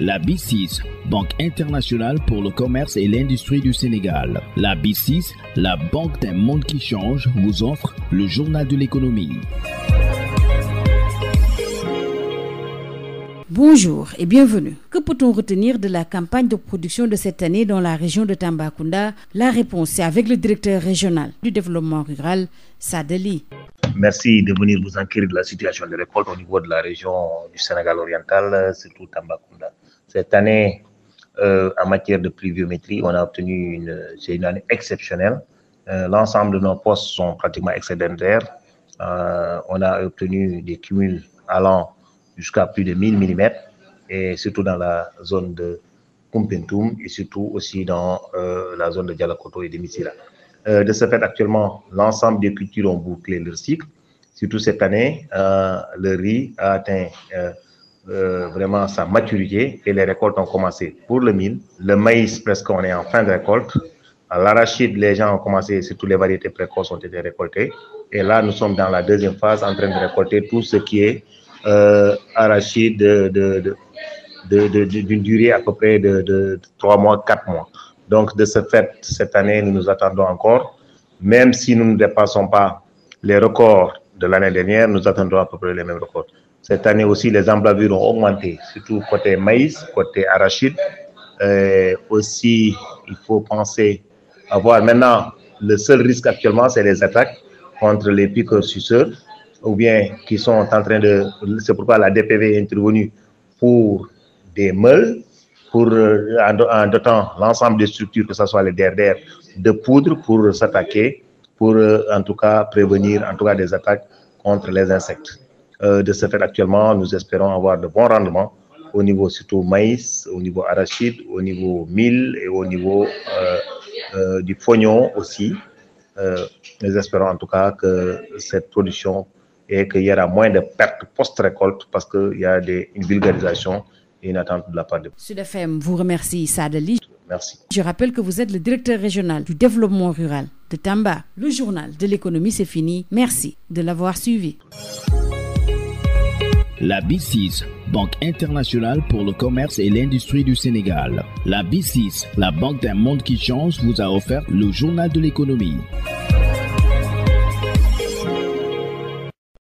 La BICIS, Banque internationale pour le commerce et l'industrie du Sénégal. La BICIS, la banque d'un monde qui change, vous offre le journal de l'économie. Bonjour et bienvenue. Que peut-on retenir de la campagne de production de cette année dans la région de Tambacounda? La réponse est avec le directeur régional du développement rural, Sadali. Merci de venir vous enquérir de la situation des récoltes au niveau de la région du Sénégal oriental, surtout Tambacounda. Cette année, en matière de pluviométrie, on a obtenu une année exceptionnelle. L'ensemble de nos postes sont pratiquement excédentaires. On a obtenu des cumuls allant jusqu'à plus de 1000 mm, et surtout dans la zone de Kumpentoum et surtout aussi dans la zone de Dialakoto et de Missira. De ce fait, actuellement, l'ensemble des cultures ont bouclé leur cycle. Surtout cette année, le riz a atteint vraiment sa maturité et les récoltes ont commencé pour le mil. Le maïs, presque, on est en fin de récolte. L'arachide, les gens ont commencé, surtout les variétés précoces ont été récoltées. Et là, nous sommes dans la deuxième phase en train de récolter tout ce qui est arachide d'une durée à peu près de 3 mois, 4 mois. Donc, de ce fait, cette année, nous nous attendons encore, même si nous ne dépassons pas les records de l'année dernière, nous attendons à peu près les mêmes records. Cette année aussi, les emblavures ont augmenté, surtout côté maïs, côté arachide. Aussi, il faut penser avoir maintenant, le seul risque actuellement, c'est les attaques contre les piqueurs-suceurs, ou bien qui sont en train de... C'est pourquoi la DPV est intervenue pour des meules, pour en dotant l'ensemble des structures, que ce soit les DRDR, de poudre pour s'attaquer, pour en tout cas prévenir en tout cas des attaques contre les insectes. De ce fait, actuellement, nous espérons avoir de bons rendements au niveau surtout maïs, au niveau arachide, au niveau mil et au niveau du fognon aussi. Nous espérons en tout cas que cette production et qu'il y aura moins de pertes post-récolte parce qu'il y a une vulgarisation et une attente de la part de... Sud FM vous remercie, Sadali. Merci. Je rappelle que vous êtes le directeur régional du développement rural de Tamba. Le journal de l'économie, c'est fini. Merci de l'avoir suivi. La BICIS, Banque internationale pour le commerce et l'industrie du Sénégal. La BICIS, la banque d'un monde qui change, vous a offert le journal de l'économie.